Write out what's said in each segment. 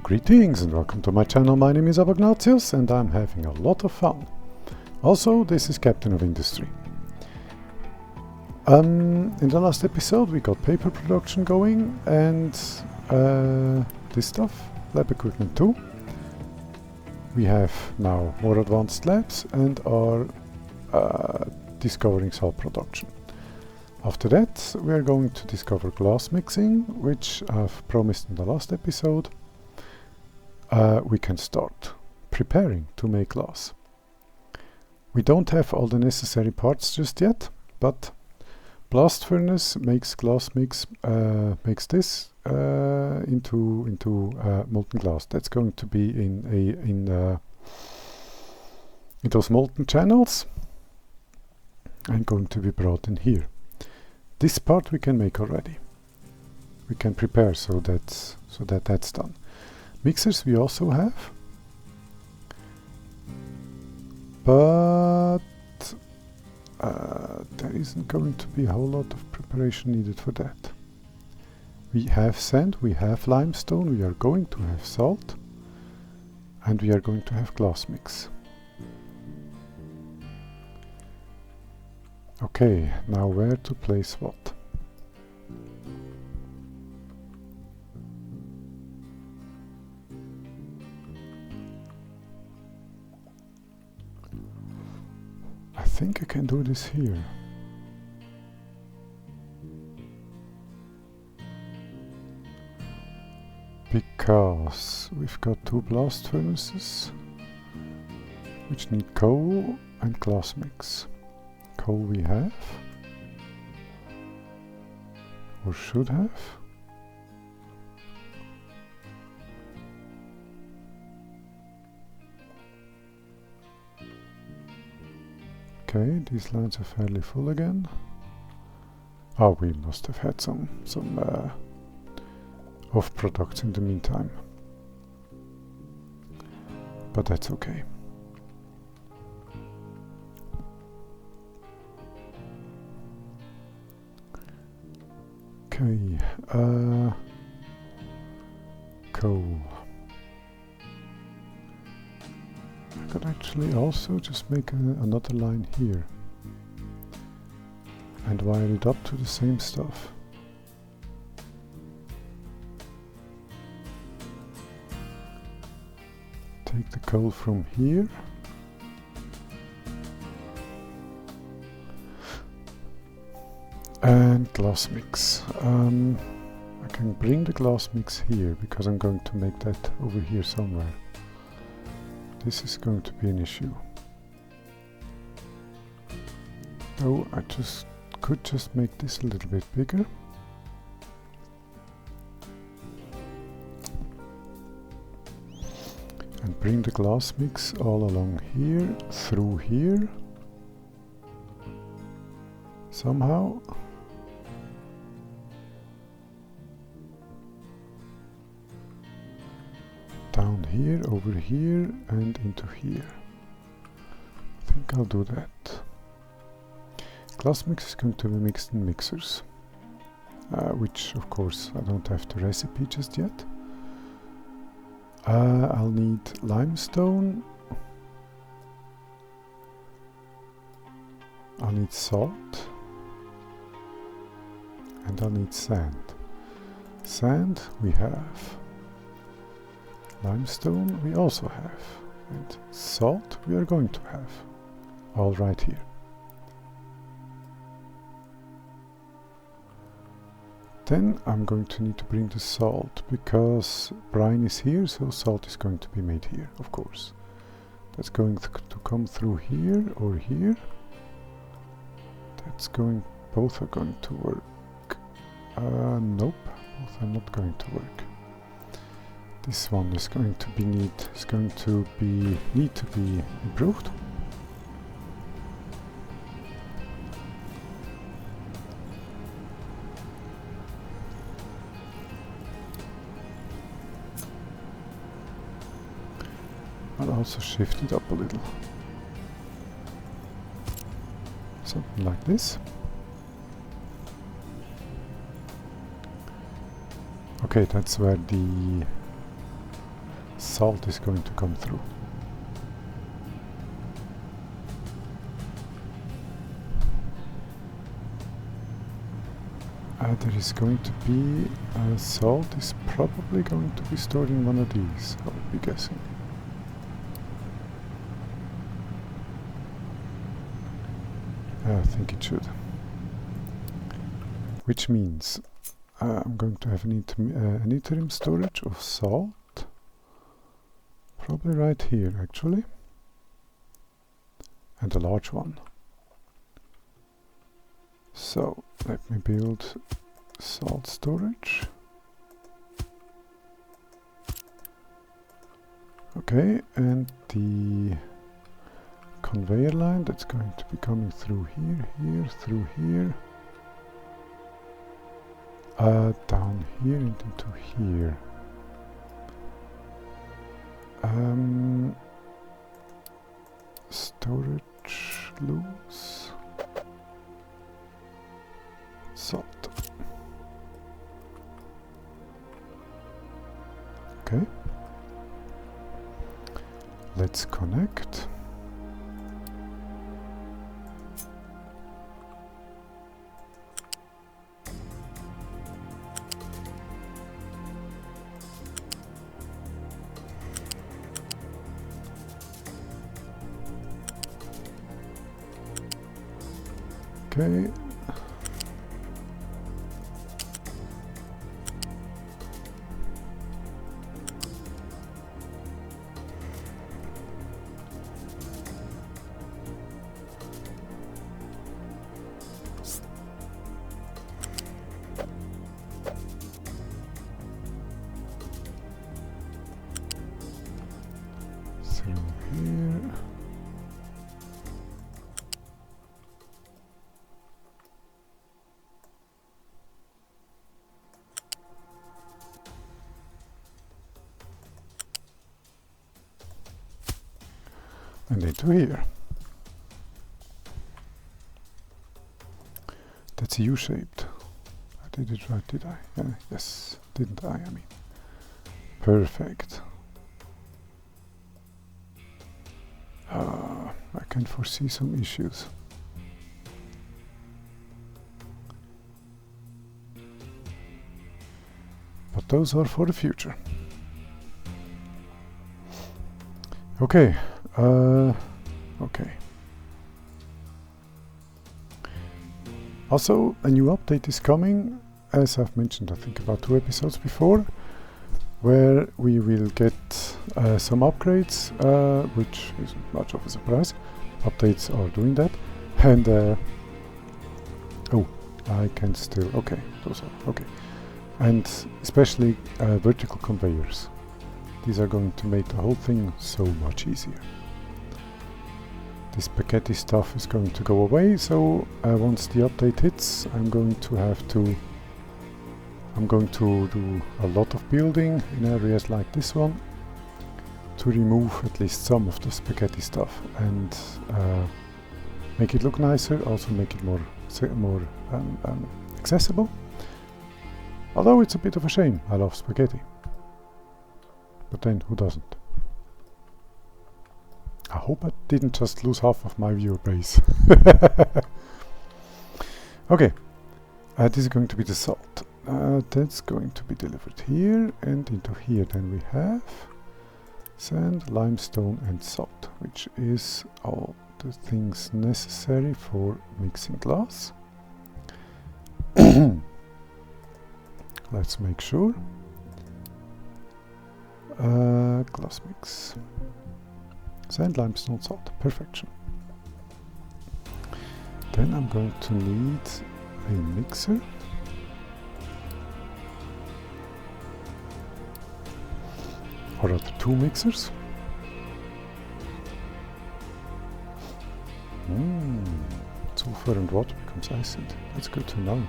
Greetings and welcome to my channel. My name is Ignatius and I'm having a lot of fun. Also, this is Captain of Industry. In the last episode we got paper production going and this stuff, lab equipment too. We have now more advanced labs and are discovering salt production. After that we are going to discover glass mixing, which I've promised in the last episode. We can start preparing to make glass. We don't have all the necessary parts just yet, but blast furnace makes glass mix, makes this into molten glass. That's going to be in those molten channels and going to be brought in here. This part we can make already. We can prepare so that's done. Mixers we also have, but there isn't going to be a whole lot of preparation needed for that. We have sand, we have limestone, we are going to have salt, and we are going to have glass mix. Okay, now where to place what? I think I can do this here. Because we've got two blast furnaces which need coal and glass mix. Coal we have, or should have. Okay, these lines are fairly full again. Oh, we must have had some off products in the meantime, but that's okay. Okay, coal. I could actually also just make another line here and wire it up to the same stuff. Take the coal from here and glass mix. I can bring the glass mix here because I'm going to make that over here somewhere. This is going to be an issue. Oh, I could just make this a little bit bigger. And bring the glass mix all along here, through here. Somehow. Down here, over here, and into here. I think I'll do that. Glass mix is going to be mixed in mixers, which of course I don't have the recipe just yet. I'll need limestone. I'll need salt. And I'll need sand. Sand we have. Limestone we also have, and salt we are going to have, all right here. Then I'm going to need to bring the salt, because brine is here, so salt is going to be made here, of course. That's going to come through here or here. Both are going to work. Nope, both are not going to work. This one is going to need to be improved. I'll also shift it up a little. Something like this. Okay, that's where the salt is going to come through. There is going to be salt is probably going to be stored in one of these, I would be guessing. I think it should. Which means I'm going to have an interim storage of salt, probably right here actually, and a large one. So let me build salt storage. Okay, and the conveyor line that's going to be coming through here, through here, down here and into here. Storage loose. Salt. Okay. Let's connect. Okay. Through here. And into here. That's U-shaped. I did it right, did I? Yes, didn't I? I mean, perfect. I can foresee some issues. But those are for the future. Okay. Okay. Also, a new update is coming, as I've mentioned, I think about 2 episodes before, where we will get some upgrades, which isn't much of a surprise. Updates are doing that. And, oh, I can still, okay, those are, okay. And especially vertical conveyors. These are going to make the whole thing so much easier. This spaghetti stuff is going to go away, so once the update hits, I'm going to do a lot of building in areas like this one to remove at least some of the spaghetti stuff and make it look nicer, also make it more accessible. Although it's a bit of a shame, I love spaghetti. But then, who doesn't? I hope I didn't just lose half of my viewer base. Okay, this is going to be the salt. That's going to be delivered here and into here. Then we have sand, limestone and salt, which is all the things necessary for mixing glass. Let's make sure. Glass mix. Sand, limestone, salt. Perfection. Then I'm going to need a mixer. Or rather 2 mixers. Sulfur and water becomes acid. That's good to know.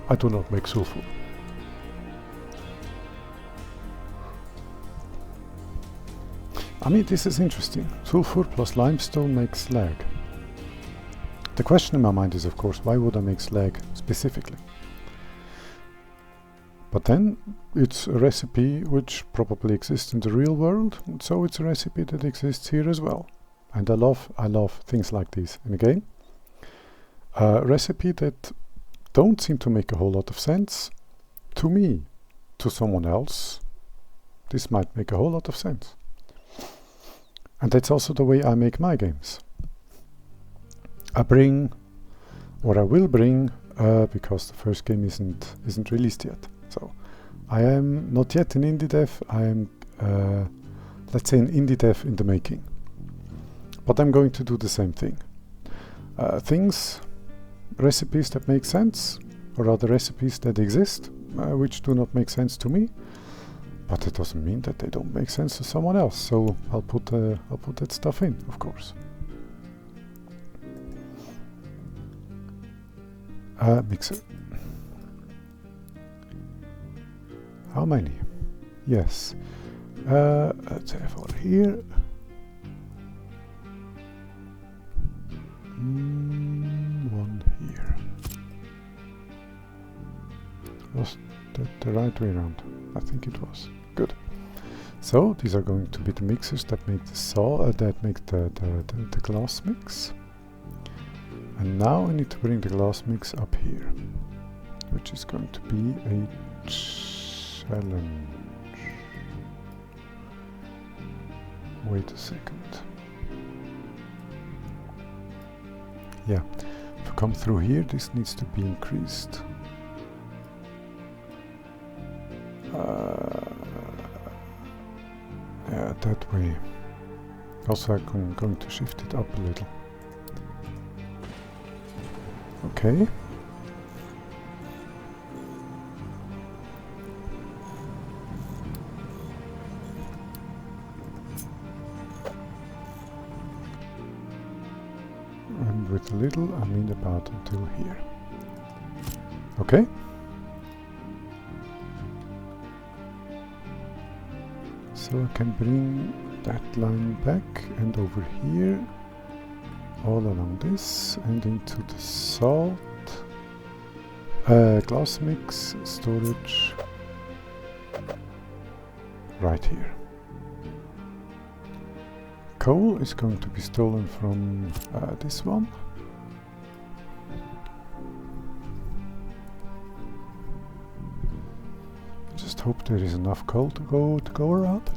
I do not make sulfur. I mean, this is interesting. Sulfur plus limestone makes slag. The question in my mind is, of course, why would I make slag specifically? But then it's a recipe which probably exists in the real world, so it's a recipe that exists here as well. And I love things like this in a game. A recipe that don't seem to make a whole lot of sense to me. To someone else, this might make a whole lot of sense. And that's also the way I make my games. I bring, or I will bring, because the first game isn't released yet. So I am not yet an indie dev. I am, let's say, an indie dev in the making. But I'm going to do the same thing. Recipes that make sense, or other recipes that exist, which do not make sense to me. But it doesn't mean that they don't make sense to someone else. So I'll put that stuff in, of course. Mixer. How many? Yes. Let's have over here. One here. Was that the right way around? I think it was. Good. So these are going to be the mixers that make the glass mix. And now I need to bring the glass mix up here, which is going to be a challenge. Wait a second. Yeah, if I come through here, this needs to be increased. Yeah, that way. Also, I'm going to shift it up a little. Okay. And with a little, I mean about until here. Okay. So I can bring that line back and over here, all along this, and into the salt, glass mix, storage, right here. Coal is going to be stolen from this one. Just hope there is enough coal to go around.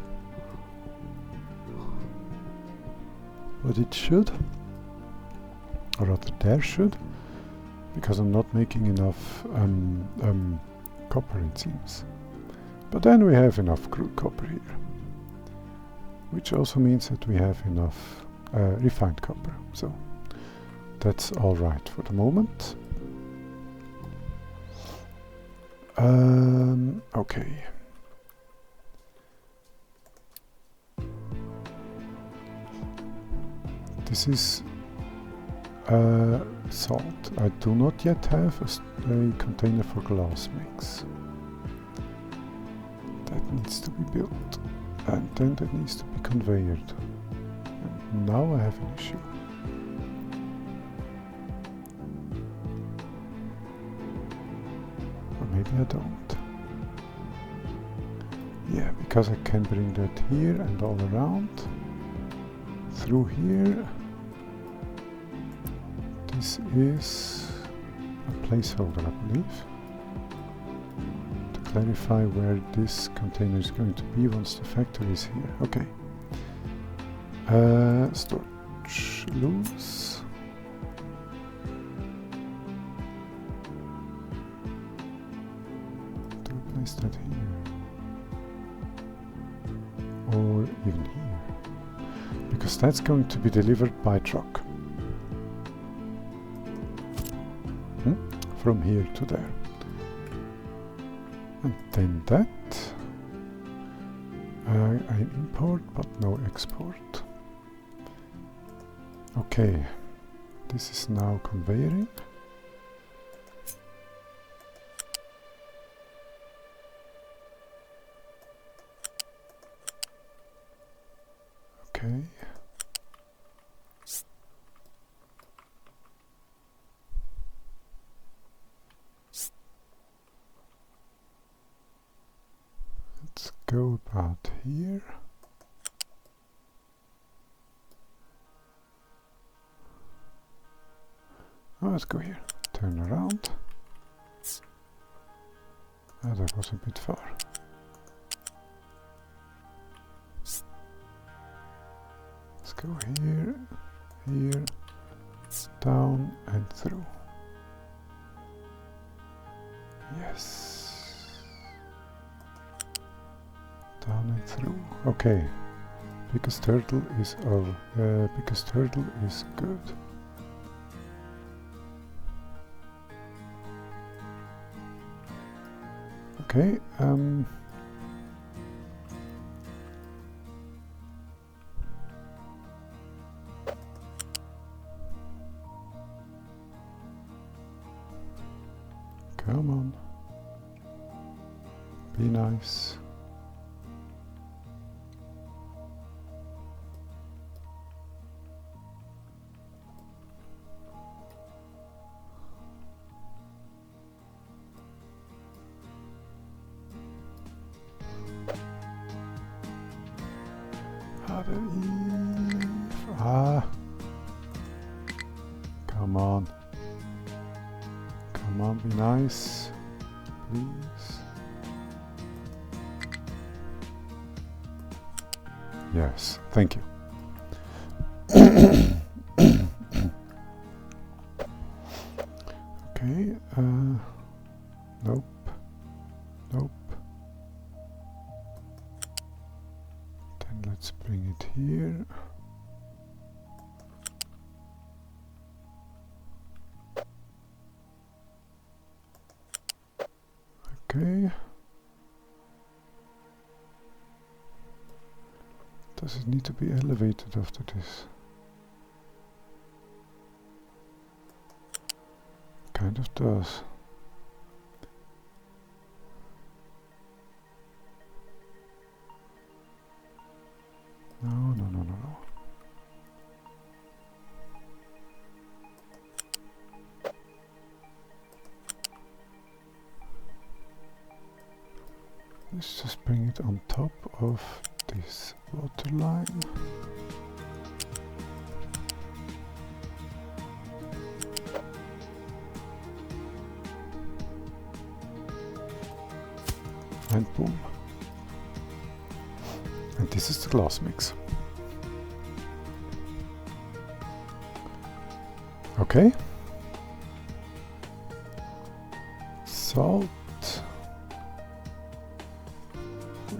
But it should, or rather there should, because I'm not making enough copper, it seems. But then we have enough crude copper here, which also means that we have enough refined copper. So that's all right for the moment. Okay. This is salt. I do not yet have a container for glass mix. That needs to be built, and then that needs to be conveyed. And now I have an issue. Or maybe I don't. Yeah, because I can bring that here and all around. Through here. This is a placeholder, I believe, to clarify where this container is going to be once the factory is here. Okay. Storage loose. Do I place that here? Or even here? Because that's going to be delivered by truck. From here to there. And then that. I import, but no export. Okay. This is now conveying. Okay. go about here. Oh, let's go here. Turn around. Oh, that was a bit far. Let's go here, here, down and through. Yes. Down and through. Okay. Biggest turtle is over. Biggest turtle is good. Okay. Come on. Be nice. Ah. Come on. Come on, be nice. Please. Yes, thank you. Okay, nope, nope. Then let's bring it here. Okay. Does it need to be elevated after this? Kind of does. No, no, no, no, no. Let's just bring it on top of this water line. And boom. And this is the glass mix. Okay. Salt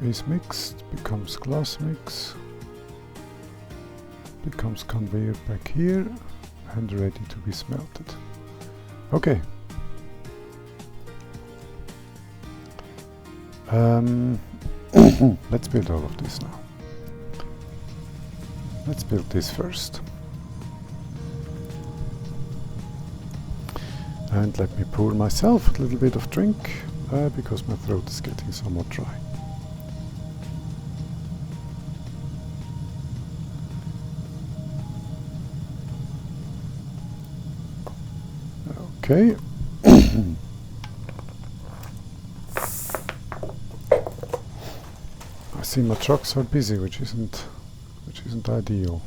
is mixed, becomes glass mix, becomes conveyor back here and ready to be smelted. Okay. Let's build all of this now. Let's build this first. And let me pour myself a little bit of drink because my throat is getting somewhat dry. Okay. I see my trucks are busy, which isn't ideal.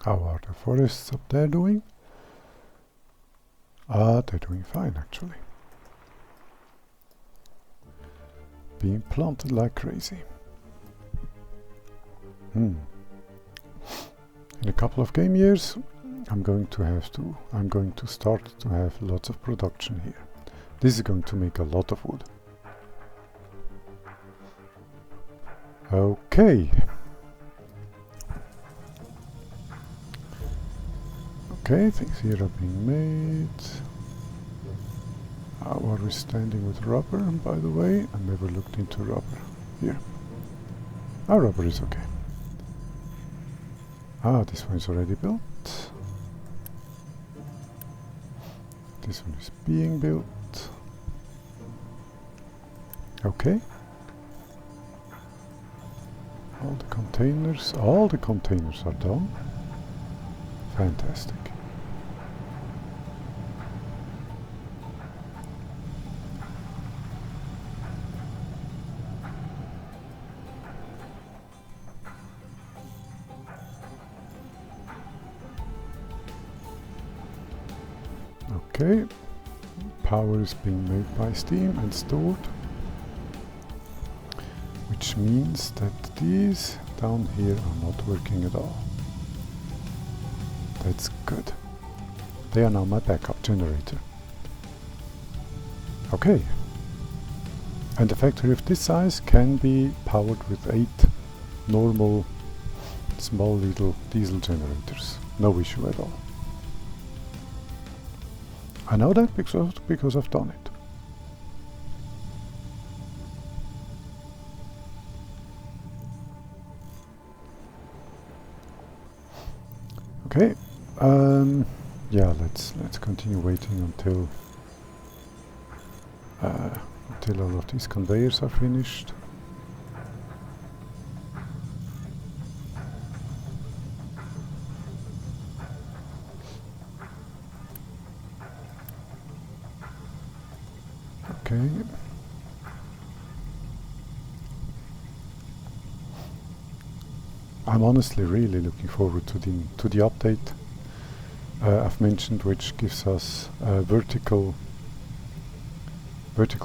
How are the forests up there doing? Ah, they're doing fine actually. Being planted like crazy. In a couple of game years, I'm going to start to have lots of production here. This is going to make a lot of wood. Okay. Okay, things here are being made. How are we standing with rubber, by the way? I never looked into rubber. Here. Our rubber is okay. Ah, this one is already built. This one is being built. Okay. all the containers are done. Fantastic. Okay, power is being made by steam and stored, which means that these down here are not working at all. That's good. They are now my backup generator. Okay, and a factory of this size can be powered with 8 normal small little diesel generators. No issue at all. I know that because I've done it. Okay, yeah, let's continue waiting until all of these conveyors are finished. Okay. I'm honestly really looking forward to the update I've mentioned, which gives us vertical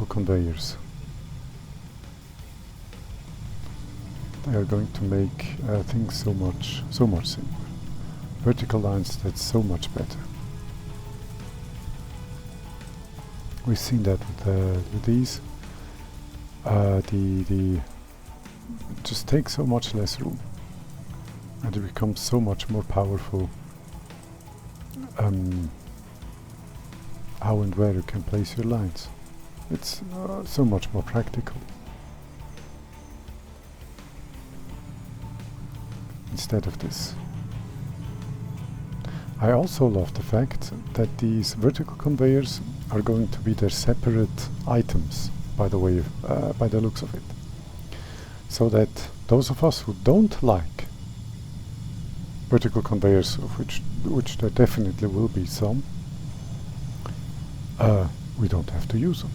conveyors. They are going to make things so much simpler. Vertical lines, that's so much better. We've seen that with these. The just takes so much less room, and it becomes so much more powerful. How and where you can place your lines. It's so much more practical. Instead of this. I also love the fact that these vertical conveyors are going to be their separate items, by the way, by the looks of it. So that those of us who don't like vertical conveyors, of which there definitely will be some, we don't have to use them.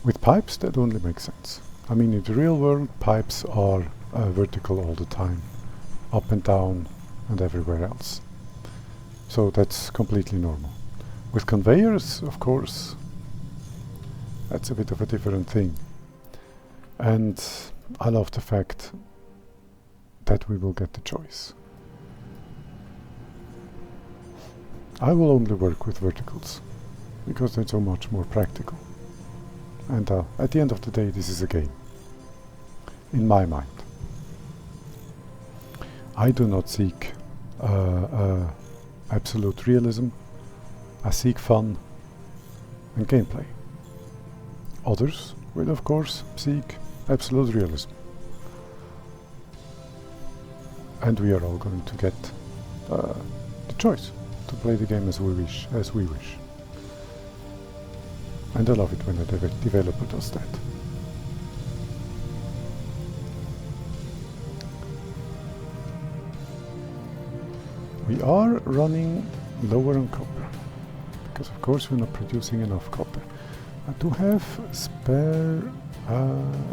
With pipes, that only makes sense. I mean, in the real world, pipes are vertical all the time, up and down and everywhere else. So that's completely normal. With conveyors, of course, that's a bit of a different thing. And I love the fact that we will get the choice. I will only work with verticals, because they're so much more practical. And at the end of the day, this is a game. In my mind. I do not seek absolute realism. I seek fun and gameplay. Others will, of course, seek absolute realism. And we are all going to get the choice to play the game as we wish. And I love it when a developer does that. We are running lower on copper, because of course we're not producing enough copper. I do have a spare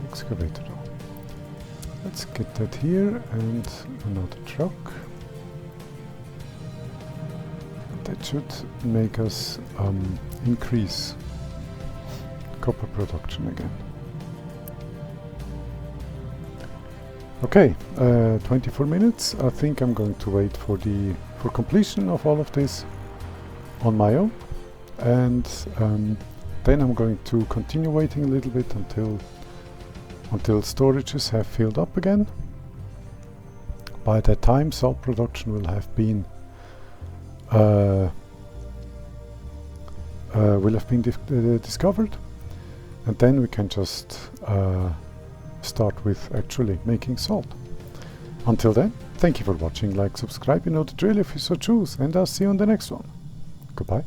excavator though. Let's get that here, and another truck. That should make us increase copper production again. Okay, 24 minutes. I think I'm going to wait for completion of all of this on my own, and then I'm going to continue waiting a little bit until storages have filled up again. By that time, salt production will have been discovered, and then we can just start with actually making salt. Until then, thank you for watching, like, subscribe, you know the drill if you so choose, and I'll see you on the next one. Goodbye.